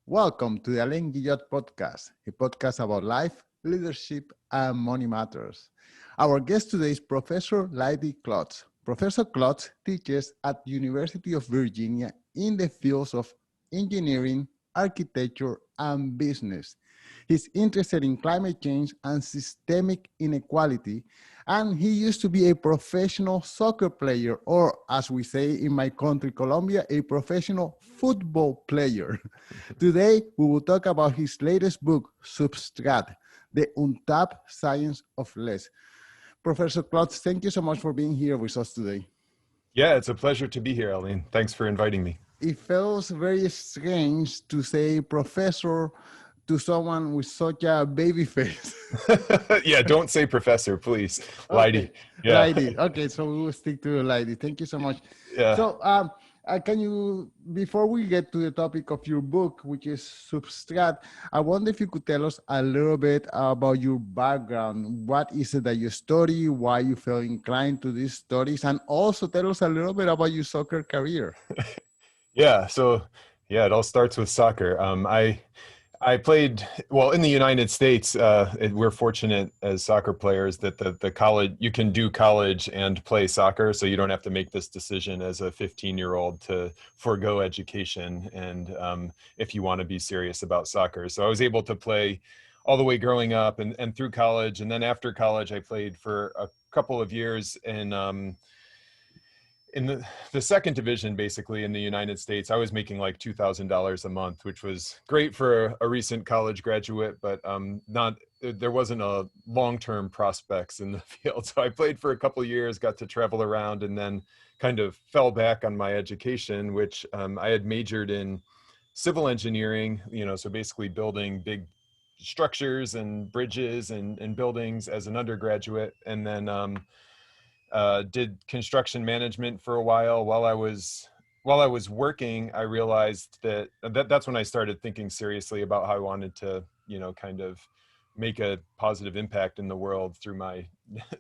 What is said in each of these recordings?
Welcome to the Alain Guillot podcast, a podcast about life, leadership, and money matters. Our guest today is Professor Leidy Klotz. Professor Klotz teaches at the University of Virginia in the fields of engineering, architecture, and business. He's interested in climate change and systemic inequality, and he used to be a professional soccer player, or as we say in my country, Colombia, a professional football player. Today, we will talk about his latest book, Substrat, the Untapped Science of Less. Professor Klotz, thank you so much for being here with us today. Yeah, it's a pleasure to be here, Alain. Thanks for inviting me. It feels very strange to say professor to someone with such a baby face. Yeah, don't say professor, please. Leidy. Okay, Yeah. Leidy. Okay, so we will stick to Leidy. Thank you so much. Yeah. So, can you, before we get to the topic of your book, which is Substrat, I wonder if you could tell us a little bit about your background. What is it that you study? Why you feel inclined to these studies? And also tell us a little bit about your soccer career. Yeah. So, yeah, it all starts with soccer. I played, well, in the United States, we're fortunate as soccer players that the college, you can do college and play soccer. So you don't have to make this decision as a 15-year-old to forego education. And if you want to be serious about soccer. So I was able to play all the way growing up and through college. And then after college, I played for a couple of years in the second division, basically in the United States. I was making like $2,000 a month, which was great for a recent college graduate, but there wasn't a long-term prospects in the field. So I played for a couple of years, got to travel around, and then kind of fell back on my education, which I had majored in civil engineering, so basically building big structures and bridges and buildings as an undergraduate. And then did construction management for a while. While I was working, I realized that's when I started thinking seriously about how I wanted to, kind of make a positive impact in the world through my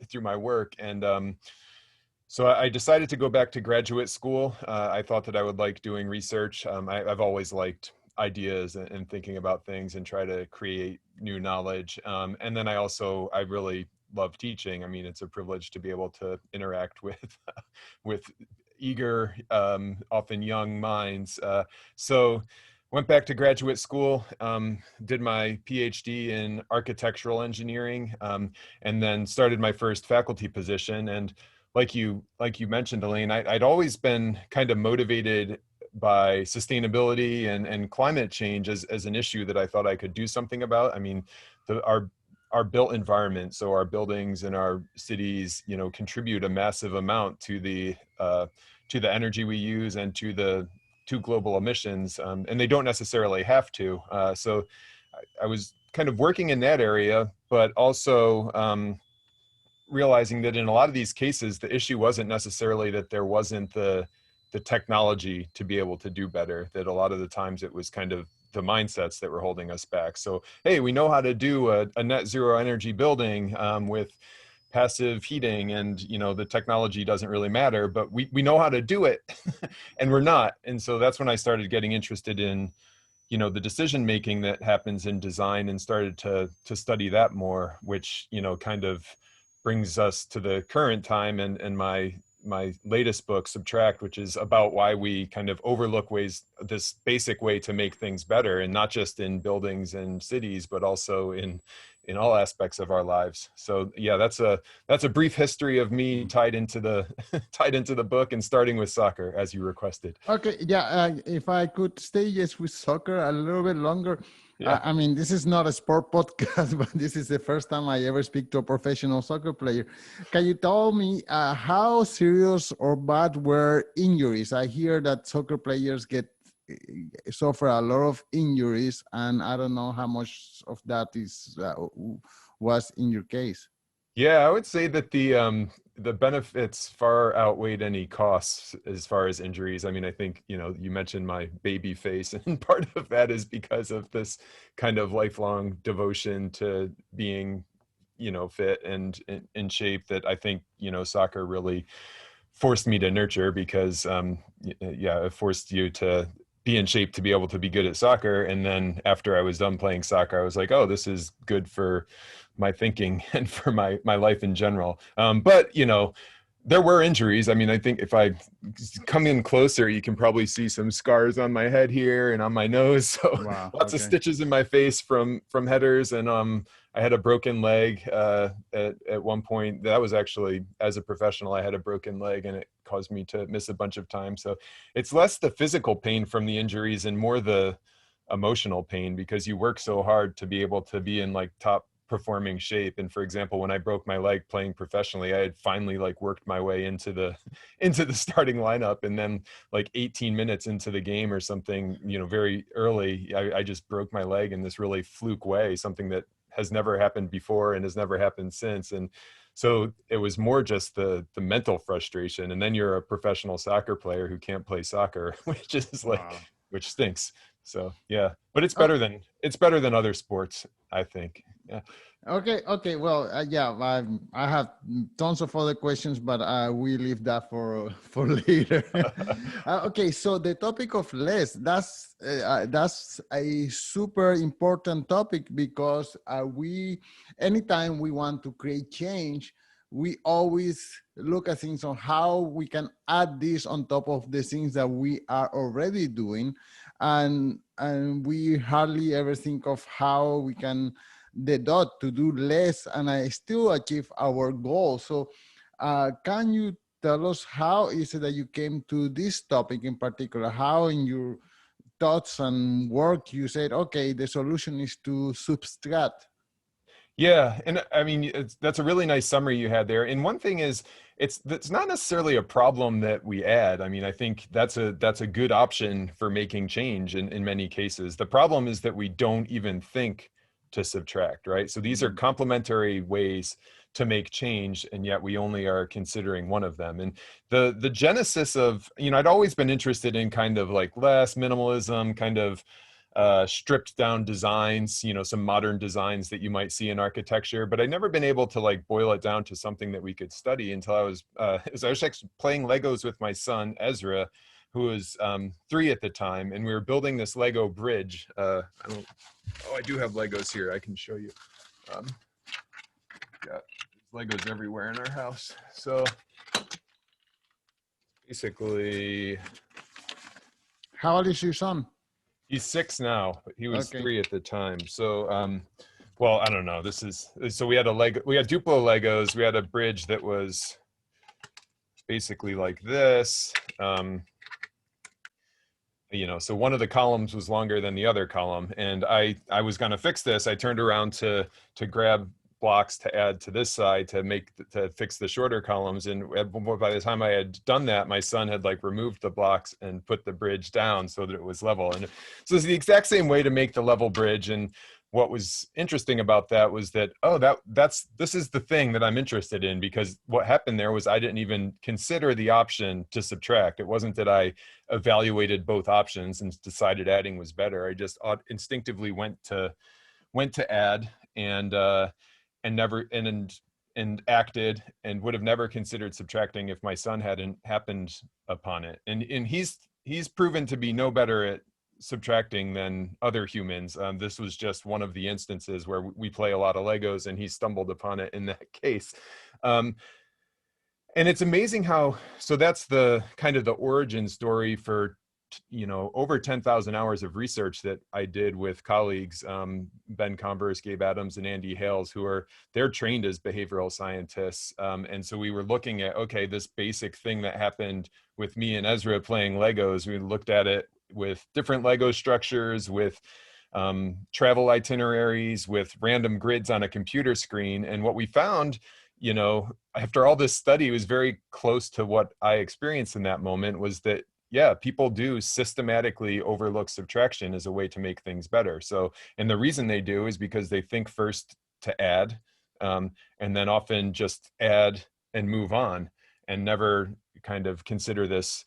through my work. And so I decided to go back to graduate school. I thought that I would like doing research. I've always liked ideas and thinking about things and try to create new knowledge. And then I really love teaching. I mean, it's a privilege to be able to interact with eager, often young minds. So went back to graduate school, did my PhD in architectural engineering, and then started my first faculty position. And like you mentioned, Elaine, I'd always been kind of motivated by sustainability and climate change as an issue that I thought I could do something about. I mean, our built environment, so our buildings and our cities, contribute a massive amount to the energy we use and to global emissions, and they don't necessarily have to. So I was kind of working in that area, but also realizing that in a lot of these cases, the issue wasn't necessarily that there wasn't the technology to be able to do better, that a lot of the times it was kind of the mindsets that were holding us back. So, hey, we know how to do a net zero energy building with passive heating, and the technology doesn't really matter, but we know how to do it and we're not. And so that's when I started getting interested in the decision making that happens in design, and started to study that more, which kind of brings us to the current time and my latest book, Subtract, which is about why we kind of overlook this basic way to make things better, and not just in buildings and cities, but also in all aspects of our lives. So yeah, that's a brief history of me tied into the book, and starting with soccer as you requested. Okay, yeah, if I could stay just with soccer a little bit longer. Yeah. I mean, this is not a sport podcast, but this is the first time I ever speak to a professional soccer player. Can you tell me how serious or bad were injuries? I hear that soccer players suffer a lot of injuries, and I don't know how much of that was in your case. Yeah, I would say that the benefits far outweighed any costs as far as injuries. I mean, I think, you mentioned my baby face, and part of that is because of this kind of lifelong devotion to being, fit and in shape, that I think, soccer really forced me to nurture, because, it forced you to be in shape to be able to be good at soccer. And then after I was done playing soccer, I was like, oh, this is good for my thinking and for my life in general. But there were injuries. I mean, I think if I come in closer, you can probably see some scars on my head here and on my nose. So Wow. lots of Okay. stitches in my face from headers. And I had a broken leg at one point. That was actually, as a professional, I had a broken leg, and it caused me to miss a bunch of time. So it's less the physical pain from the injuries and more the emotional pain, because you work so hard to be able to be in like top performing shape. And for example, when I broke my leg playing professionally, I had finally like worked my way into the starting lineup, and then like 18 minutes into the game or something, very early, I just broke my leg in this really fluke way, something that has never happened before and has never happened since. And so it was more just the mental frustration. And then you're a professional soccer player who can't play soccer, which is like, Wow. which stinks. So yeah, but it's Oh, better than other sports, I think. Yeah. okay. Well, yeah, I have tons of other questions, but we leave that for later. Okay, so the topic of less, that's a super important topic, because anytime we want to create change, we always look at things on how we can add this on top of the things that we are already doing, and we hardly ever think of how we can the dot to do less and I still achieve our goal. So can you tell us how is it that you came to this topic in particular? How in your thoughts and work you said, okay, the solution is to subtract? Yeah, and I mean, that's a really nice summary you had there. And one thing is, it's not necessarily a problem that we add. I mean, I think that's a good option for making change in many cases. The problem is that we don't even think to subtract, right? So these are complementary ways to make change, and yet we only are considering one of them. And the genesis of, I'd always been interested in kind of like less minimalism, kind of stripped down designs, some modern designs that you might see in architecture, but I'd never been able to like boil it down to something that we could study until I was actually playing Legos with my son, Ezra, who was 3 at the time. And we were building this Lego bridge. I do have Legos here. I can show you. Got Legos everywhere in our house. So basically, How old is your son? he's 6 now, but he was Okay. 3 at the time. So, well, I don't know. So we had we had Duplo Legos. We had a bridge that was basically like this. So one of the columns was longer than the other column, and I was going to fix this. I turned around to grab blocks to add to this side to fix the shorter columns, and by the time I had done that, my son had like removed the blocks and put the bridge down so that it was level. And so it's the exact same way to make the level bridge. And what was interesting about that was that, this is the thing that I'm interested in, because what happened there was I didn't even consider the option to subtract. It wasn't that I evaluated both options and decided adding was better. I just instinctively went to add, and acted, and would have never considered subtracting if my son hadn't happened upon it. And he's proven to be no better at subtracting than other humans. This was just one of the instances where we play a lot of Legos, and he stumbled upon it in that case. And it's amazing how, so that's the kind of the origin story for over 10,000 hours of research that I did with colleagues, Ben Converse, Gabe Adams, and Andy Hales, they're trained as behavioral scientists. And so we were looking at, okay, this basic thing that happened with me and Ezra playing Legos, we looked at it with different Lego structures, with travel itineraries, with random grids on a computer screen. And what we found, after all this study, was very close to what I experienced in that moment, was that, yeah, people do systematically overlook subtraction as a way to make things better. So, and the reason they do is because they think first to add, and then often just add and move on, and never kind of consider this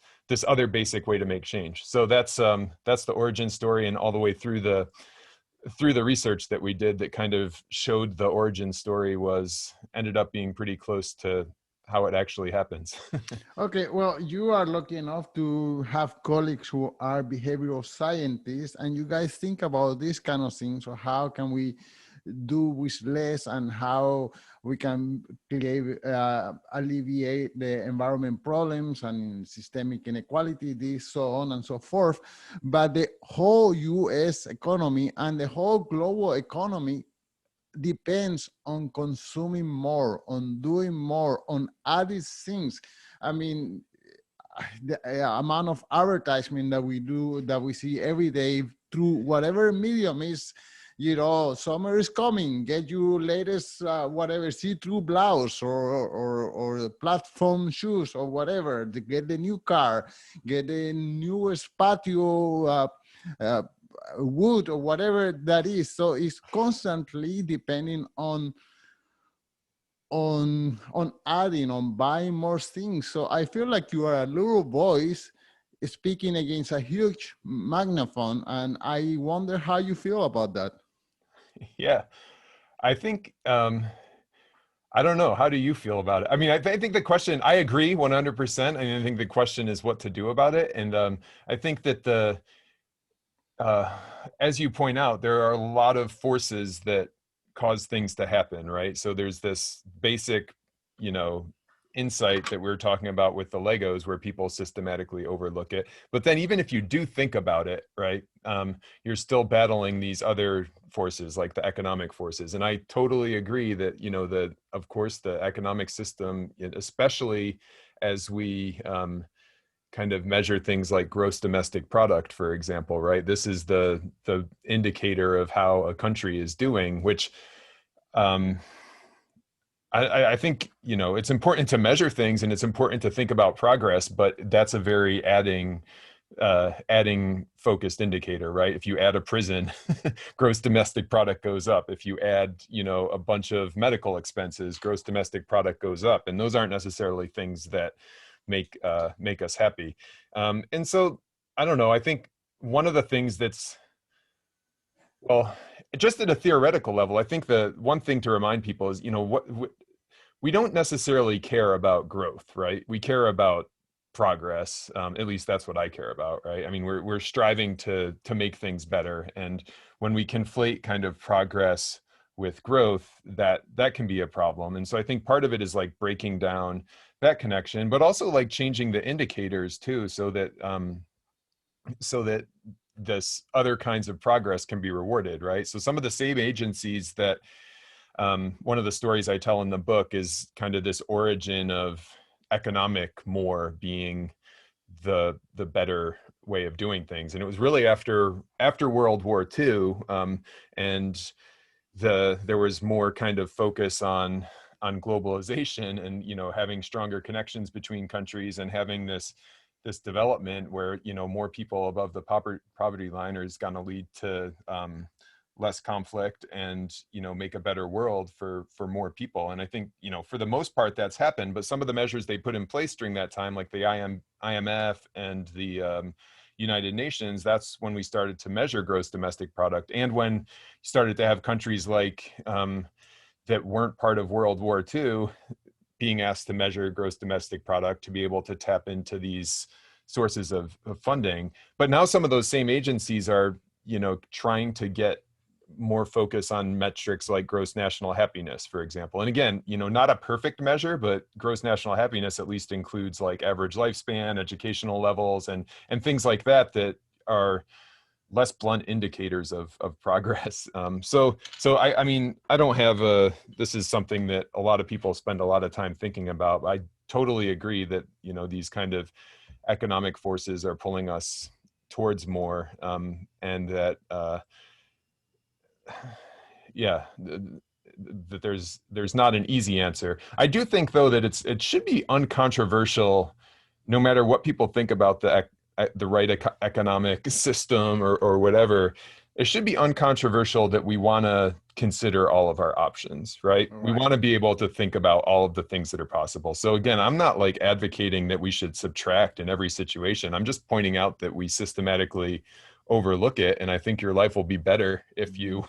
other basic way to make change. So that's the origin story, and all the way through the research that we did that kind of showed the origin story ended up being pretty close to how it actually happens. Okay, well, you are lucky enough to have colleagues who are behavioral scientists, and you guys think about this kind of things. So, how can we do with less, and how we can alleviate the environment problems and systemic inequality, this, so on and so forth. But the whole US economy and the whole global economy depends on consuming more, on doing more, on adding things. I mean, the amount of advertisement that we do, that we see every day through whatever medium is, summer is coming, get you latest whatever see-through blouse, or the platform shoes, or whatever, to get the new car, get the newest patio uh, wood, or whatever that is. So it's constantly depending on adding, on buying more things. So I feel like you are a little voice speaking against a huge magnaphone, and I wonder how you feel about that. Yeah, I think, I don't know. How do you feel about it? I mean, I think the question, I agree 100%. I mean, I think the question is what to do about it. And I think that as you point out, there are a lot of forces that cause things to happen, right? So there's this basic, insight that we were talking about with the Legos, where people systematically overlook it. But then even if you do think about it, right, you're still battling these other forces, like the economic forces. And I totally agree that, of course, the economic system, especially as we kind of measure things like gross domestic product, for example, right? This is the indicator of how a country is doing, which I think, it's important to measure things, and it's important to think about progress, but that's a very adding focused indicator, right? If you add a prison, gross domestic product goes up. If you add, a bunch of medical expenses, gross domestic product goes up. And those aren't necessarily things that make us happy. And so, I don't know, I think one of the things that's, well, just at a theoretical level, I think the one thing to remind people is, we don't necessarily care about growth, right? We care about progress. At least that's what I care about, right? I mean, we're striving to make things better, and when we conflate kind of progress with growth, that can be a problem. And so I think part of it is like breaking down that connection, but also like changing the indicators too, so that this other kinds of progress can be rewarded, right? So some of the same agencies that one of the stories I tell in the book is kind of this origin of economic more being the better way of doing things. And it was really after World War II, and there was more kind of focus on globalization, and having stronger connections between countries, and having this development where more people above the poverty line is going to lead to less conflict, and make a better world for more people. And I think for the most part that's happened, but some of the measures they put in place during that time, like the IMF and the United Nations, that's when we started to measure gross domestic product, and when you started to have countries like that weren't part of World War II being asked to measure gross domestic product to be able to tap into these sources of funding. But now some of those same agencies are, trying to get more focus on metrics like gross national happiness, for example. And again, not a perfect measure, but gross national happiness at least includes like average lifespan, educational levels, and things like that are less blunt indicators of progress. So I mean, I don't have this is something that a lot of people spend a lot of time thinking about. I totally agree that, these kind of economic forces are pulling us towards more, and that, that there's not an easy answer. I do think though that it should be uncontroversial, no matter what people think about the right economic system or whatever. It should be uncontroversial that we want to consider all of our options, right? We want to be able to think about all of the things that are possible. So again, I'm not like advocating that we should subtract in every situation. I'm just pointing out that we systematically overlook it. And I think your life will be better if you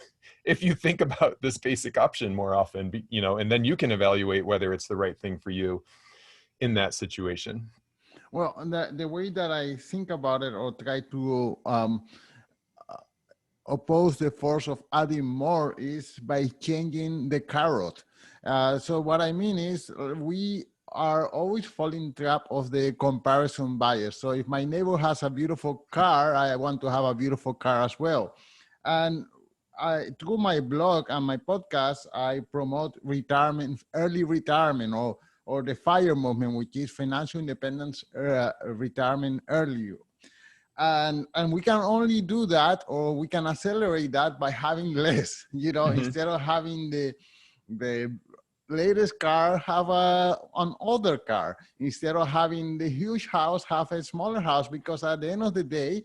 think about this basic option more often, and then you can evaluate whether it's the right thing for you. in that situation. Well, the way that I think about it or try to oppose the force of adding more is by changing the carrot. So what I mean is we are always falling trap of the comparison bias. So if my neighbor has a beautiful car, I want to have a beautiful car as well. And through my blog and my podcast, I promote retirement, early retirement, or the FIRE movement, which is financial independence, retirement early. And we can only do that, or we can accelerate that by having less, instead of having the latest car, have an older car. Instead of having the huge house, have a smaller house. Because at the end of the day,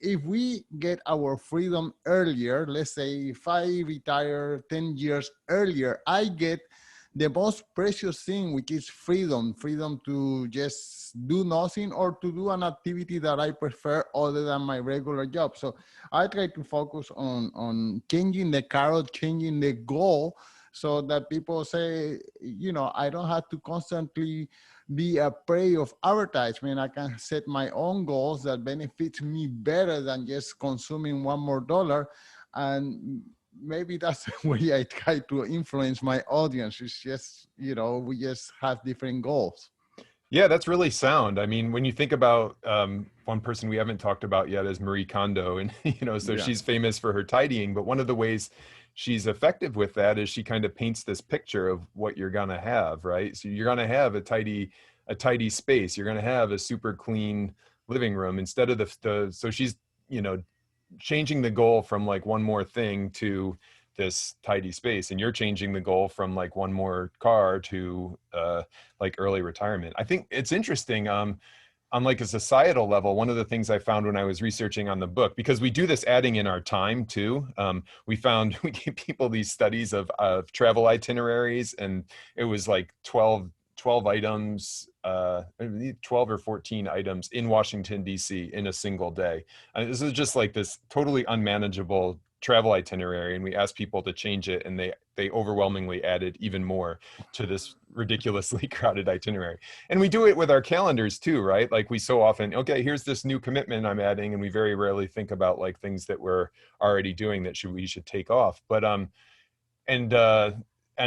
if we get our freedom earlier, let's say if I retire 10 years earlier, I get the most precious thing, which is freedom to just do nothing or to do an activity that I prefer other than my regular job. So I try to focus on changing the carrot, changing the goal, so that people say, I don't have to constantly be a prey of advertisement. I can set my own goals that benefit me better than just consuming one more dollar. And maybe that's the way I try to influence my audience. It's just, we just have different goals. Yeah, that's really sound. I mean, when you think about one person we haven't talked about yet is Marie Kondo, and so Yeah. she's famous for her tidying, but one of the ways she's effective with that is she kind of paints this picture of what you're gonna have, right? So you're gonna have a tidy space. You're gonna have a super clean living room instead of so she's changing the goal from like one more thing to this tidy space, and you're changing the goal from like one more car to like early retirement. I think it's interesting on like a societal level. One of the things I found when I was researching on the book, because we do this adding in our time too, we gave people these studies of travel itineraries, and it was like 12 items, 12 or 14 items in Washington, D.C. in a single day. And this is just like this totally unmanageable travel itinerary. And we asked people to change it, and they overwhelmingly added even more to this ridiculously crowded itinerary. And we do it with our calendars too, right? Like we so often, okay, here's this new commitment I'm adding. And we very rarely think about like things that we're already doing that we should take off. But, and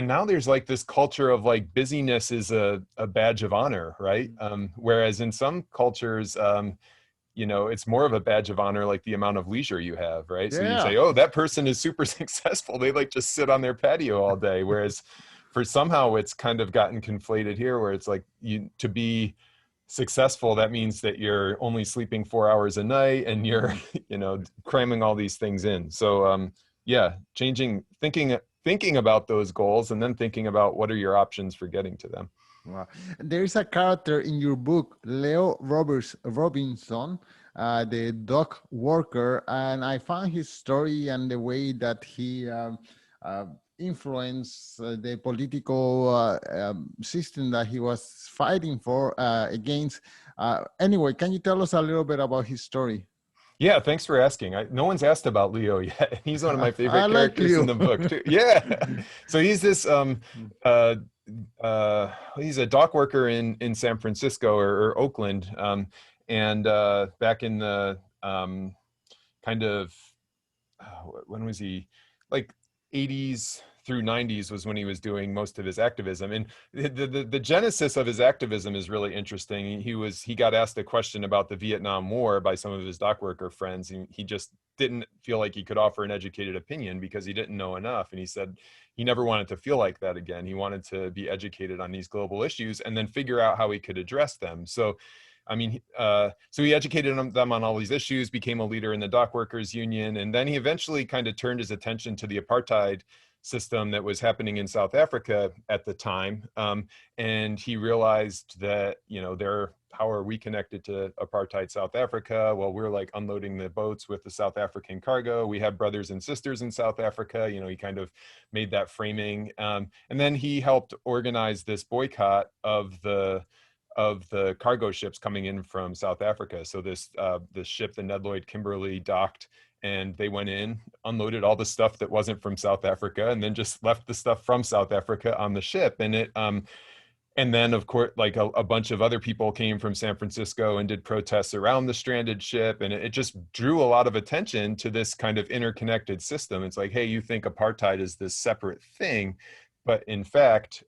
now there's like this culture of like busyness is a badge of honor, right? Whereas in some cultures, it's more of a badge of honor, like the amount of leisure you have, right? So you say, oh, that person is super successful. They like just sit on their patio all day. Whereas for somehow it's kind of gotten conflated here, where it's like to be successful, that means that you're only sleeping 4 hours a night and you're, cramming all these things in. So yeah, thinking about those goals, and then thinking about what are your options for getting to them. Wow. There is a character in your book, Leo Robinson, the dog worker, and I found his story and the way that he influenced the political system that he was fighting for against. Anyway, can you tell us a little bit about his story? Yeah, thanks for asking. No one's asked about Leo yet. He's one of my favorite like characters Leo. in the book too. Yeah. So he's this he's a dock worker in San Francisco or Oakland, and back in the kind of when was he, like 80s through 90s was when he was doing most of his activism. And the genesis of his activism is really interesting. He got asked a question about the Vietnam War by some of his dock worker friends, and he just didn't feel like he could offer an educated opinion because he didn't know enough. And he said he never wanted to feel like that again. He wanted to be educated on these global issues and then figure out how he could address them. So I mean, so he educated them on all these issues, became a leader in the dock workers union, and then he eventually kind of turned his attention to the apartheid system that was happening in South Africa at the time. And he realized that, how are we connected to apartheid South Africa? Well, we're like unloading the boats with the South African cargo. We have brothers and sisters in South Africa. He kind of made that framing. And then he helped organize this boycott of the cargo ships coming in from South Africa. So this ship, the Ned Lloyd Kimberley, docked, and they went in, unloaded all the stuff that wasn't from South Africa, and then just left the stuff from South Africa on the ship. And And then, of course, like a bunch of other people came from San Francisco and did protests around the stranded ship. And it just drew a lot of attention to this kind of interconnected system. It's like, hey, you think apartheid is this separate thing, but in fact,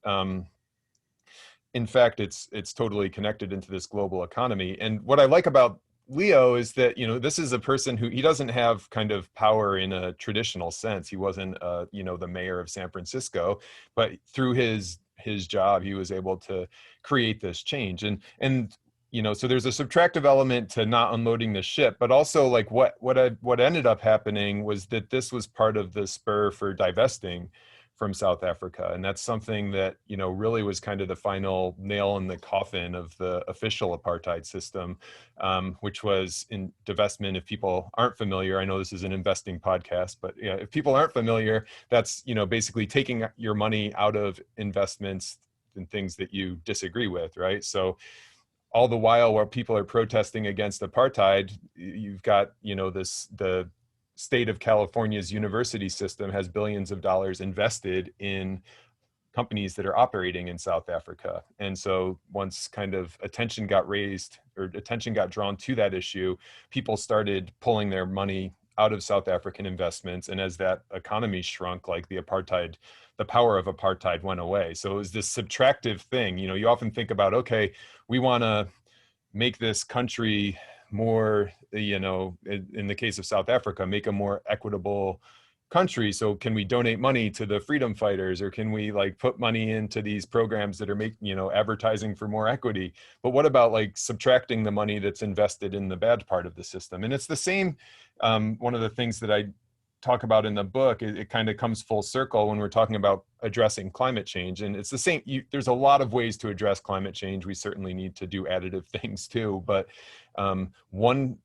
it's totally connected into this global economy. And what I like about Leo is that, you know, this is a person who, he doesn't have kind of power in a traditional sense. He wasn't, you know, the mayor of San Francisco, but through his job, he was able to create this change. And you know, so there's a subtractive element to not unloading the ship, but also like what ended up happening was that this was part of the spur for divesting from South Africa. And that's something that, you know, really was kind of the final nail in the coffin of the official apartheid system, which was in divestment. If people aren't familiar, I know this is an investing podcast, but yeah, if people aren't familiar, that's, you know, basically taking your money out of investments and things that you disagree with, right? So all the while while people are protesting against apartheid, you've got, you know, the state of California's university system has billions of dollars invested in companies that are operating in South Africa. And so once kind of attention got raised or attention got drawn to that issue, people started pulling their money out of South African investments. And as that economy shrunk, like the power of apartheid went away. So it was this subtractive thing. You know, you often think about, okay, we want to make this country more, you know, in the case of South Africa, make a more equitable country. So can we donate money to the freedom fighters, or can we like put money into these programs that are you know, advertising for more equity? But what about like subtracting the money that's invested in the bad part of the system? And it's the same. One of the things that I talk about in the book, it kind of comes full circle when we're talking about addressing climate change. And it's the same. There's a lot of ways to address climate change. We certainly need to do additive things too. But one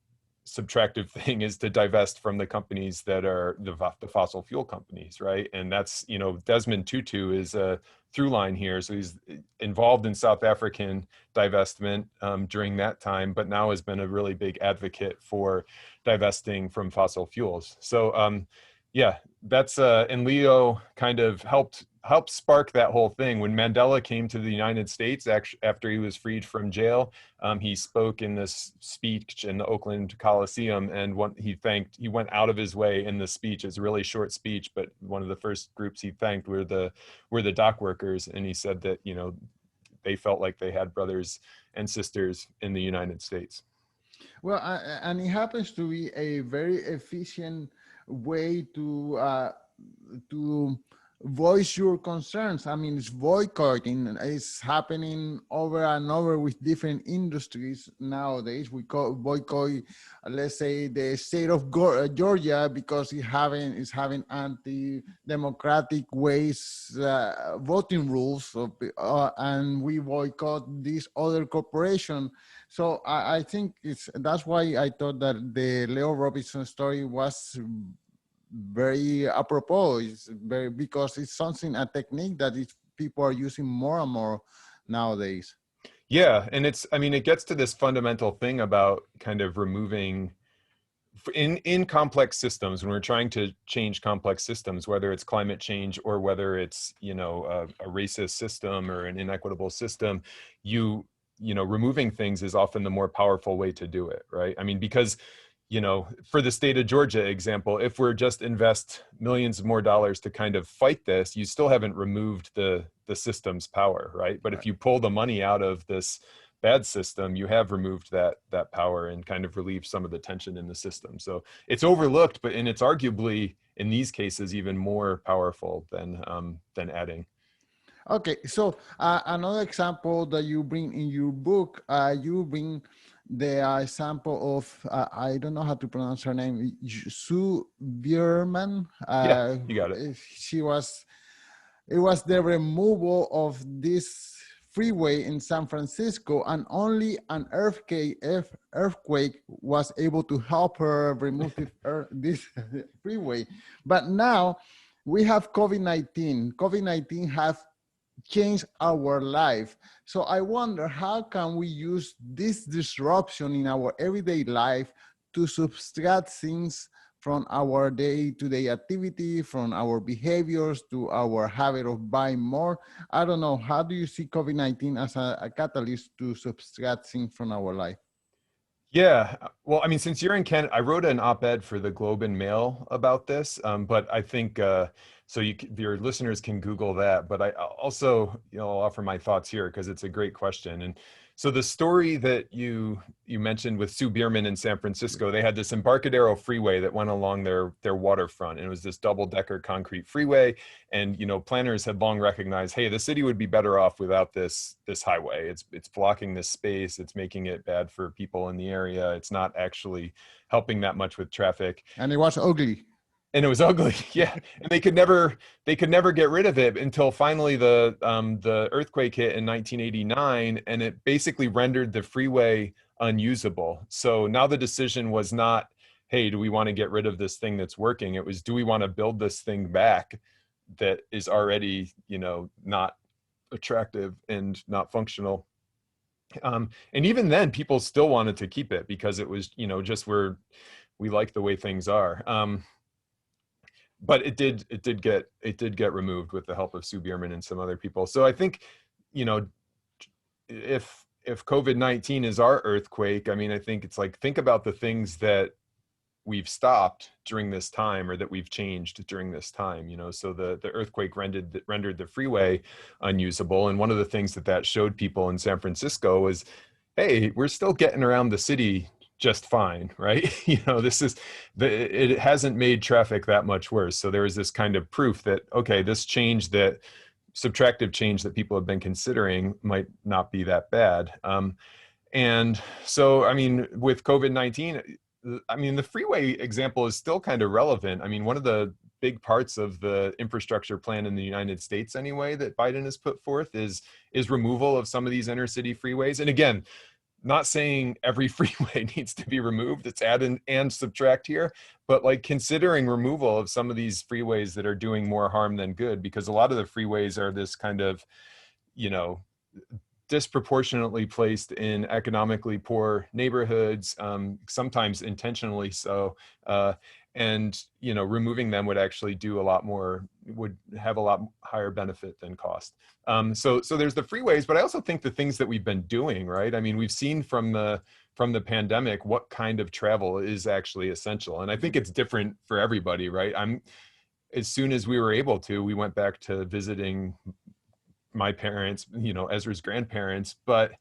subtractive thing is to divest from the companies that are the fossil fuel companies, right? And that's, you know, Desmond Tutu is a through line here. So he's involved in South African divestment during that time, but now has been a really big advocate for divesting from fossil fuels. So yeah, that's and Leo kind of helped spark that whole thing. When Mandela came to the United States after he was freed from jail, he spoke in this speech in the Oakland Coliseum, and he went out of his way in the speech. It's a really short speech, but one of the first groups he thanked were the dock workers, and he said that, you know, they felt like they had brothers and sisters in the United States. Well, and it happens to be a very efficient way to voice your concerns. I mean, it's boycotting. It's happening over and over with different industries nowadays. We boycott, let's say, the state of Georgia because it's having anti-democratic ways voting rules, and we boycott this other corporation. So I think that's why I thought that the Leo Robinson story was very apropos. Because it's a technique that people are using more and more nowadays. Yeah, and it gets to this fundamental thing about kind of removing in complex systems, when we're trying to change complex systems, whether it's climate change or whether it's, you know, a racist system or an inequitable system, you know, removing things is often the more powerful way to do it, right? I mean, because, you know, for the state of Georgia example, if we're just invest millions more dollars to kind of fight this, you still haven't removed the system's power, right? But if you pull the money out of this bad system, you have removed that power and kind of relieved some of the tension in the system. So it's overlooked, and it's arguably in these cases even more powerful than adding. Okay, so another example that you bring in your book, you bring the example of, I don't know how to pronounce her name, Sue Bierman. Yeah, you got it. It was the removal of this freeway in San Francisco, and only an earthquake was able to help her remove this freeway. But now we have COVID-19. COVID-19 have changed our life. So I wonder, how can we use this disruption in our everyday life to subtract things from our day-to-day activity, from our behaviors to our habit of buying more. I don't know, how do you see COVID-19 as a catalyst to subtract things from our life? Yeah, well, I mean, since you're in Canada, I wrote an op-ed for the Globe and Mail about this, but I think so. Your listeners can Google that. But I also, I'll offer my thoughts here because it's a great question. And so the story that you mentioned with Sue Bierman in San Francisco, they had this Embarcadero freeway that went along their waterfront, and it was this double-decker concrete freeway. And planners had long recognized, hey, the city would be better off without this highway. It's blocking this space. It's making it bad for people in the area. It's not actually helping that much with traffic. And it was ugly. And it was ugly, yeah. And they could never get rid of it until finally the earthquake hit in 1989, and it basically rendered the freeway unusable. So now the decision was not, hey, do we want to get rid of this thing that's working? It was, do we want to build this thing back that is already, not attractive and not functional? And even then, people still wanted to keep it because it was, just we like the way things are. But it did get removed with the help of Sue Bierman and some other people. So I think, if COVID-19 is our earthquake, I mean, I think it's like, think about the things that we've stopped during this time or that we've changed during this time. So the earthquake rendered the freeway unusable. And one of the things that showed people in San Francisco is, hey, we're still getting around the city just fine, right? It hasn't made traffic that much worse. So there is this kind of proof that, okay, this subtractive change that people have been considering might not be that bad. And so, I mean, with COVID-19, I mean, the freeway example is still kind of relevant. I mean, one of the big parts of the infrastructure plan in the United States anyway, that Biden has put forth is removal of some of these inner city freeways. And again, not saying every freeway needs to be removed, it's add and subtract here, but like considering removal of some of these freeways that are doing more harm than good, because a lot of the freeways are this kind of, disproportionately placed in economically poor neighborhoods, sometimes intentionally so. And removing them would actually do a lot more, would have a lot higher benefit than cost. So there's the freeways, but I also think the things that we've been doing, right? I mean, we've seen from the pandemic what kind of travel is actually essential, and I think it's different for everybody, right? As soon as we were able to, we went back to visiting my parents, Ezra's grandparents, but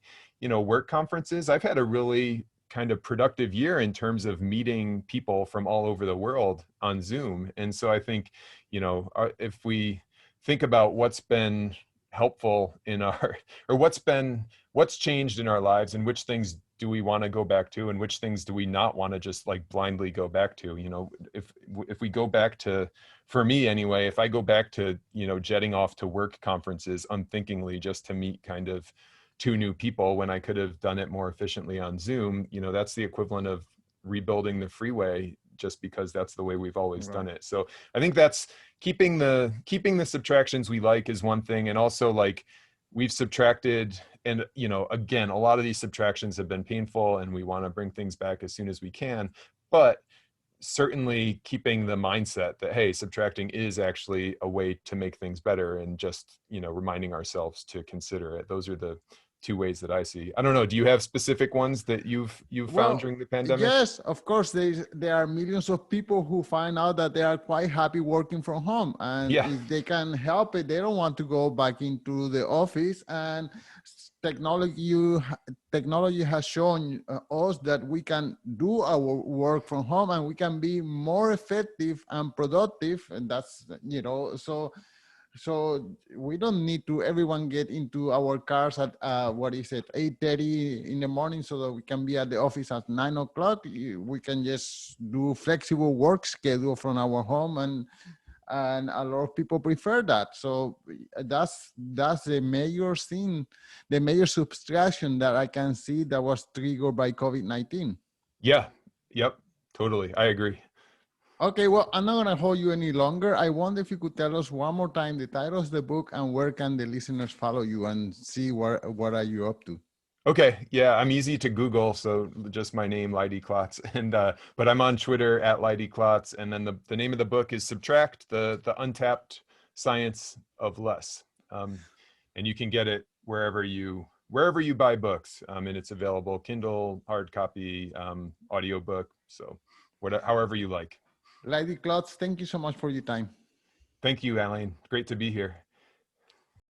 work conferences, I've had a really kind of productive year in terms of meeting people from all over the world on Zoom. And so I think, if we think about what's been helpful in our, or what's changed in our lives, and which things do we want to go back to, and which things do we not want to just like blindly go back to? If we go back to, for me anyway, if I go back to, jetting off to work conferences unthinkingly just to meet kind of two new people when I could have done it more efficiently on Zoom, that's the equivalent of rebuilding the freeway just because that's the way we've always done it. So I think that's keeping the subtractions we like is one thing. And also, like, we've subtracted, and again, a lot of these subtractions have been painful and we want to bring things back as soon as we can, but certainly keeping the mindset that, hey, subtracting is actually a way to make things better, and just, reminding ourselves to consider it. Those are the two ways that I see. I don't know. Do you have specific ones that you've found during the pandemic? Yes, of course. There are millions of people who find out that they are quite happy working from home, and if they can help it, they don't want to go back into the office. And technology has shown us that we can do our work from home, and we can be more effective and productive. And that's, so we don't need to everyone get into our cars at 8:30 in the morning so that we can be at the office at 9 o'clock. We can just do flexible work schedule from our home, and a lot of people prefer that. So that's the major thing, the major subtraction that I can see that was triggered by COVID-19. Yeah. Yep. Totally. I agree. Okay, well, I'm not going to hold you any longer. I wonder if you could tell us one more time the title of the book and where can the listeners follow you and see what are you up to? Okay, yeah, I'm easy to Google, so just my name, Leidy Klotz, and but I'm on Twitter at Leidy Klotz, and then the name of the book is Subtract, the Untapped Science of Less, and you can get it wherever you buy books, and it's available Kindle, hard copy, audiobook, so whatever, however you like. Leidy Klotz, thank you so much for your time. Thank you, Alain. Great to be here.